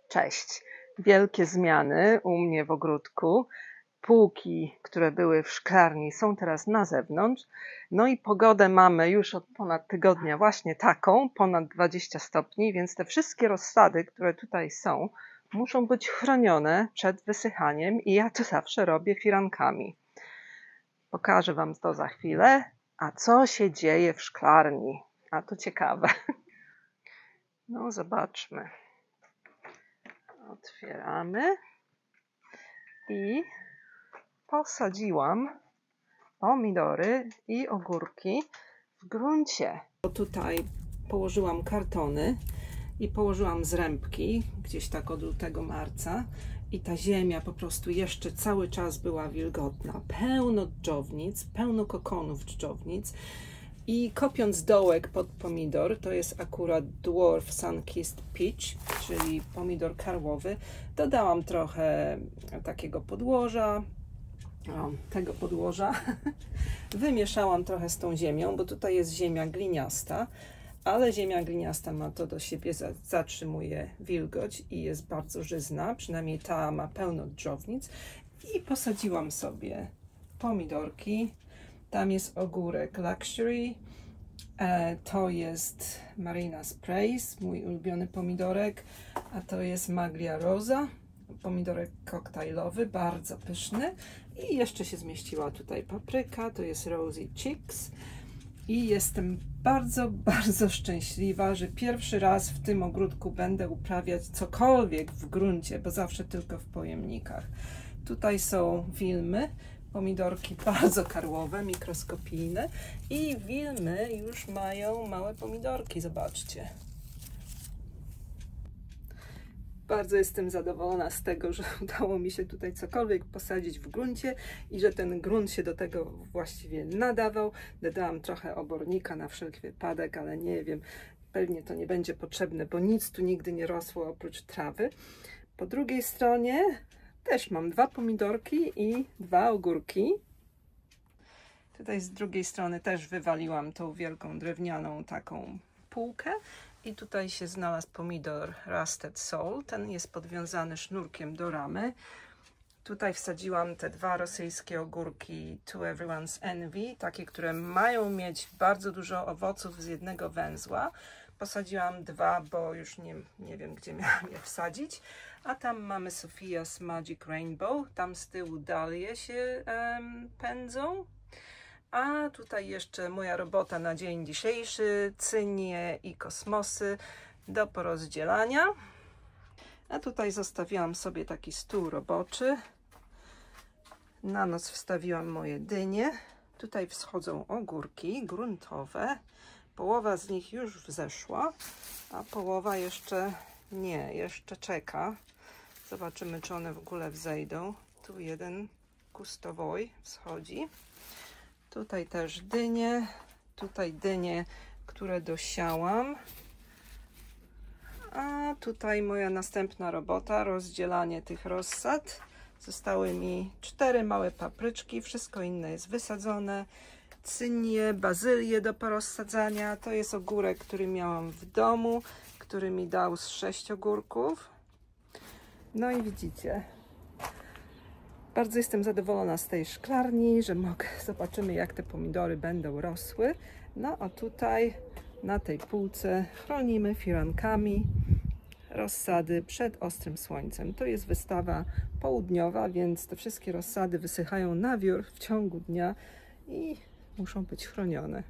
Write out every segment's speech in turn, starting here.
Cześć! Wielkie zmiany u mnie w ogródku. Półki, które były w szklarni, są teraz na zewnątrz. No i pogodę mamy już od ponad tygodnia właśnie taką, ponad 20 stopni, więc te wszystkie rozsady, które tutaj są, muszą być chronione przed wysychaniem i ja to zawsze robię firankami. Pokażę Wam to za chwilę. A co się dzieje w szklarni? A to ciekawe. No zobaczmy. Otwieramy i posadziłam pomidory i ogórki w gruncie. Tutaj położyłam kartony i położyłam zrębki gdzieś tak od lutego, marca i ta ziemia po prostu jeszcze cały czas była wilgotna. Pełno dżdżownic, pełno kokonów dżdżownic. I kopiąc dołek pod pomidor, to jest akurat Dwarf Sun-Kissed Peach, czyli pomidor karłowy, dodałam trochę takiego podłoża, tego podłoża, wymieszałam trochę z tą ziemią, bo tutaj jest ziemia gliniasta, ale ziemia gliniasta ma to do siebie, zatrzymuje wilgoć i jest bardzo żyzna, przynajmniej ta ma pełno dżdżownic. I posadziłam sobie pomidorki. Tam jest ogórek Luxury, to jest Marina's Praise, mój ulubiony pomidorek, a to jest Maglia Rosa, pomidorek koktajlowy, bardzo pyszny. I jeszcze się zmieściła tutaj papryka, to jest Rosy Cheeks. I jestem bardzo szczęśliwa, że pierwszy raz w tym ogródku będę uprawiać cokolwiek w gruncie, bo zawsze tylko w pojemnikach. Tutaj są wilmy, pomidorki bardzo karłowe, mikroskopijne i wilmy już mają małe pomidorki, zobaczcie. Bardzo jestem zadowolona z tego, że udało mi się tutaj cokolwiek posadzić w gruncie i że ten grunt się do tego właściwie nadawał. Dodałam trochę obornika na wszelki wypadek, ale nie wiem, pewnie to nie będzie potrzebne, bo nic tu nigdy nie rosło oprócz trawy. Po drugiej stronie też mam 2 pomidorki i 2 ogórki. Tutaj z drugiej strony też wywaliłam tą wielką drewnianą taką półkę. I tutaj się znalazł pomidor Rusted Soul. Ten jest podwiązany sznurkiem do ramy. Tutaj wsadziłam te 2 rosyjskie ogórki To Everyone's Envy, takie, które mają mieć bardzo dużo owoców z jednego węzła. Posadziłam 2, bo już nie wiem, gdzie miałam je wsadzić. A tam mamy Sophia's Magic Rainbow. Tam z tyłu dalie się pędzą. A tutaj jeszcze moja robota na dzień dzisiejszy, cynie i kosmosy do porozdzielania. A tutaj zostawiłam sobie taki stół roboczy. Na noc wstawiłam moje dynie. Tutaj wschodzą ogórki gruntowe. Połowa z nich już wzeszła, a połowa jeszcze nie, jeszcze czeka. Zobaczymy, czy one w ogóle wzejdą. Tu jeden kustowoj wschodzi. Tutaj też dynie, tutaj dynie, które dosiałam. A tutaj moja następna robota, rozdzielanie tych rozsad. Zostały mi 4 małe papryczki, wszystko inne jest wysadzone. Cynie, bazylię do porozsadzania. To jest ogórek, który miałam w domu, który mi dał z 6 ogórków. No i widzicie. Bardzo jestem zadowolona z tej szklarni, że zobaczymy, jak te pomidory będą rosły. No a tutaj na tej półce chronimy firankami rozsady przed ostrym słońcem. To jest wystawa południowa, więc te wszystkie rozsady wysychają na wiór w ciągu dnia i muszą być chronione.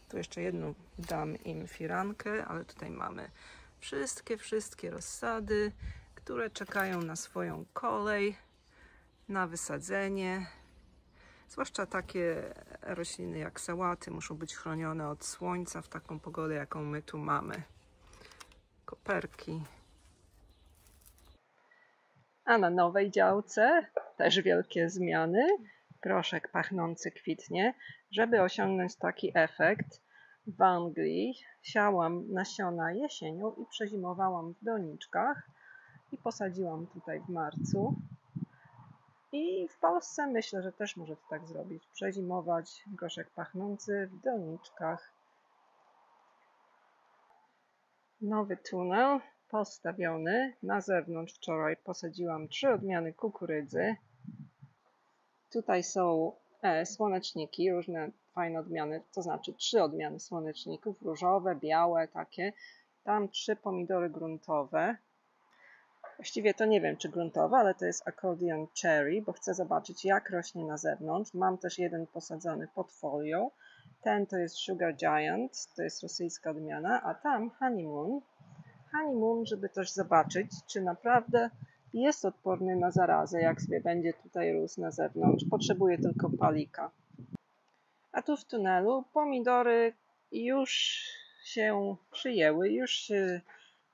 Tu jeszcze jedną dam im firankę, ale tutaj mamy wszystkie rozsady, które czekają na swoją kolej, na wysadzenie. Zwłaszcza takie rośliny jak sałaty muszą być chronione od słońca w taką pogodę, jaką my tu mamy. Koperki. A na nowej działce też wielkie zmiany. Groszek pachnący kwitnie. Żeby osiągnąć taki efekt, w Anglii siałam nasiona jesienią i przezimowałam w doniczkach. I posadziłam tutaj w marcu. I w Polsce myślę, że też może to tak zrobić. Przezimować groszek pachnący w doniczkach. Nowy tunel postawiony. Na zewnątrz wczoraj posadziłam 3 odmiany kukurydzy. Tutaj są słoneczniki, różne fajne odmiany, to znaczy 3 odmiany słoneczników, różowe, białe, takie. Tam 3 pomidory gruntowe. Właściwie to nie wiem, czy gruntowe, ale to jest Accordion Cherry, bo chcę zobaczyć, jak rośnie na zewnątrz. Mam też jeden posadzony pod folią. Ten to jest Sugar Giant, to jest rosyjska odmiana, a tam Honeymoon. Honeymoon, żeby też zobaczyć, czy naprawdę jest odporny na zarazę, jak sobie będzie tutaj rósł na zewnątrz. Potrzebuje tylko palika. A tu w tunelu pomidory już się przyjęły, już się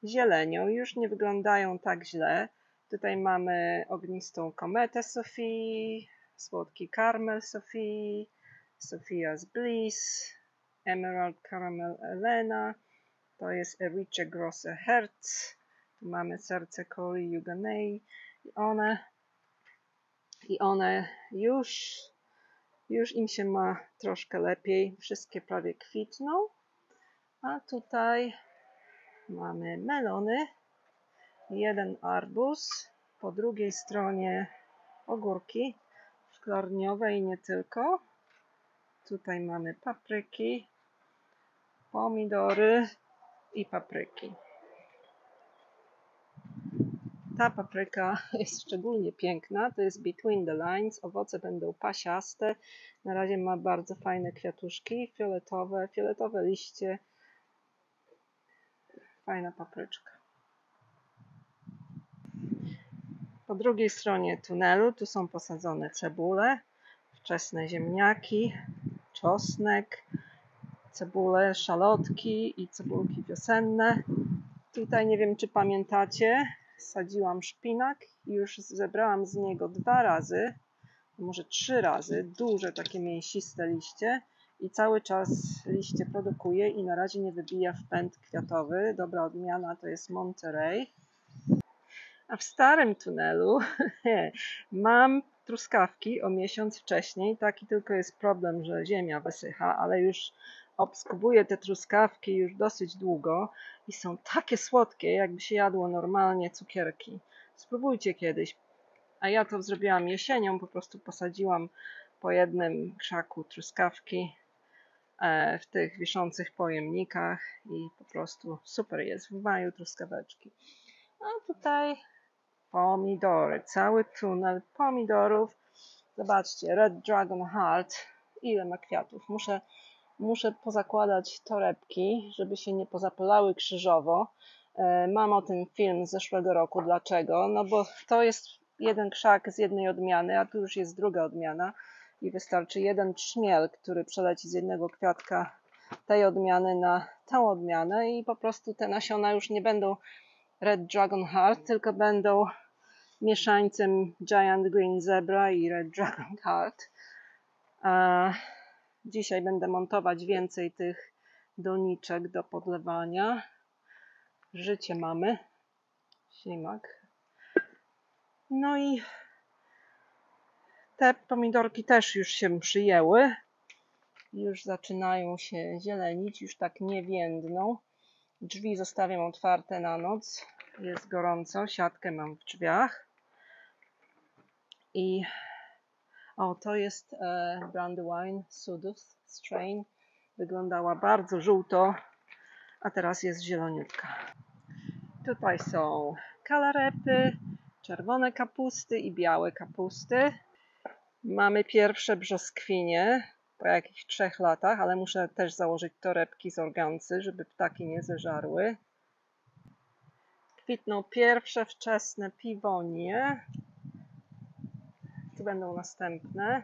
zielenią, już nie wyglądają tak źle. Tutaj mamy ognistą kometę Sophie, słodki karmel Sophie, Sophia's Bliss, Emerald Caramel Elena, to jest Erice Grosse Herz, tu mamy serce Cory Juganei i one już im się ma troszkę lepiej, wszystkie prawie kwitną, a tutaj mamy melony, jeden arbuz, po drugiej stronie ogórki szklarniowe i nie tylko. Tutaj mamy papryki, pomidory i papryki. Ta papryka jest szczególnie piękna, to jest Between the Lines, owoce będą pasiaste. Na razie ma bardzo fajne kwiatuszki, fioletowe liście. Fajna papryczka. Po drugiej stronie tunelu tu są posadzone cebule, wczesne ziemniaki, czosnek, cebule, szalotki i cebulki wiosenne. Tutaj nie wiem, czy pamiętacie, sadziłam szpinak i już zebrałam z niego 2 razy, może 3 razy, duże takie mięsiste liście i cały czas liście produkuje i na razie nie wybija w pęd kwiatowy. Dobra odmiana to jest Monterey. A w starym tunelu mam truskawki o miesiąc wcześniej. Taki tylko jest problem, że ziemia wysycha, ale już obskubuję te truskawki już dosyć długo i są takie słodkie, jakby się jadło normalnie cukierki. Spróbujcie kiedyś. A ja to zrobiłam jesienią, po prostu posadziłam po jednym krzaku truskawki w tych wiszących pojemnikach i po prostu super jest. W maju truskaweczki. A tutaj pomidory, cały tunel pomidorów. Zobaczcie, Red Dragon Heart, ile ma kwiatów. Muszę pozakładać torebki, żeby się nie pozapylały krzyżowo. Mam o tym film z zeszłego roku. Dlaczego? No bo to jest jeden krzak z jednej odmiany, a tu już jest druga odmiana i wystarczy jeden trzmiel, który przeleci z jednego kwiatka tej odmiany na tę odmianę i po prostu te nasiona już nie będą Red Dragon Heart, tylko będą mieszańcem Giant Green Zebra i Red Dragon Heart. Dzisiaj będę montować więcej tych doniczek do podlewania. Życie mamy. Ślimak. No i te pomidorki też już się przyjęły. Już zaczynają się zielenić, już tak nie więdną. Drzwi zostawiam otwarte na noc. Jest gorąco, siatkę mam w drzwiach. I to jest Brandywine Sudus Strain. Wyglądała bardzo żółto, a teraz jest zieloniutka. Tutaj są kalarepy, czerwone kapusty i białe kapusty. Mamy pierwsze brzoskwinie po jakichś 3 latach, ale muszę też założyć torebki z organcy, żeby ptaki nie zeżarły. Kwitną pierwsze wczesne piwonie. Tu będą następne.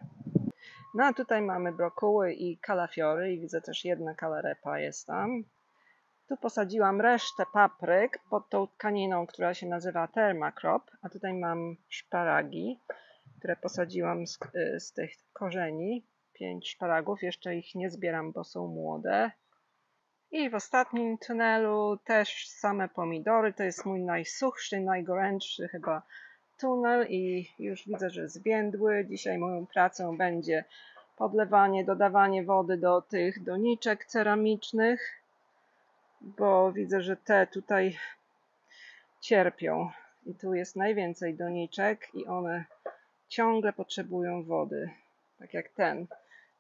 No a tutaj mamy brokuły i kalafiory i widzę też jedna kalarepa jest tam. Tu posadziłam resztę papryk pod tą tkaniną, która się nazywa Thermacrop, a tutaj mam szparagi, które posadziłam z tych korzeni. 5 szparagów, jeszcze ich nie zbieram, bo są młode. I w ostatnim tunelu też same pomidory, to jest mój najsuchszy, najgorętszy chyba tunel i już widzę, że zwiędły. Dzisiaj moją pracą będzie podlewanie, dodawanie wody do tych doniczek ceramicznych. bo widzę, że te tutaj cierpią. I tu jest najwięcej doniczek i one ciągle potrzebują wody. Tak jak ten.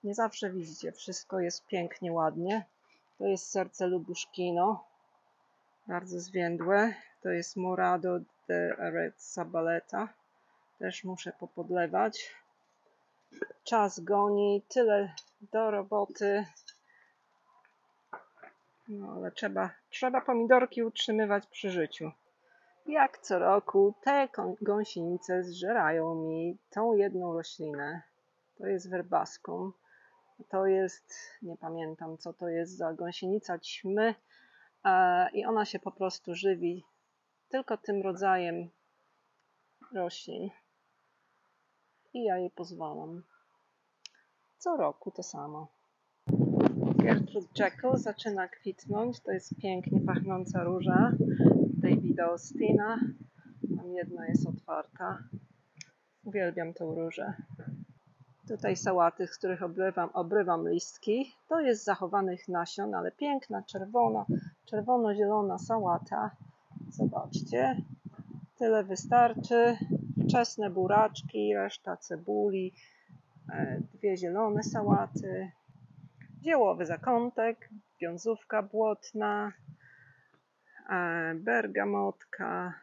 Nie zawsze widzicie, wszystko jest pięknie, ładnie. To jest serce Lubuszkino. Bardzo zwiędłe. To jest Morado de Arezzabaleta. Też muszę popodlewać. Czas goni, tyle do roboty. No ale trzeba pomidorki utrzymywać przy życiu. Jak co roku te gąsienice zżerają mi tą jedną roślinę. To jest verbascum. To jest, nie pamiętam co to jest za gąsienica ćmy. I ona się po prostu żywi tylko tym rodzajem roślin. I ja jej pozwalam. Co roku to samo. Gertrude Jekyll zaczyna kwitnąć. To jest pięknie pachnąca róża Davida Austina. Tam jedna jest otwarta. Uwielbiam tą różę. Tutaj sałaty, z których obrywam listki. To jest zachowanych nasion, ale piękna, czerwono-zielona sałata. Zobaczcie. Tyle wystarczy. Wczesne buraczki, reszta cebuli, dwie zielone sałaty, ziołowy zakątek, wiązówka błotna, bergamotka,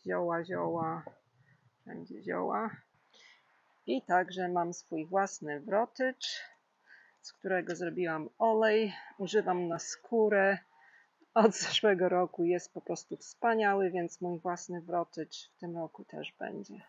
zioła, wszędzie zioła. I także mam swój własny wrotycz, z którego zrobiłam olej. Używam na skórę. Od zeszłego roku jest po prostu wspaniały, więc mój własny wrotycz w tym roku też będzie.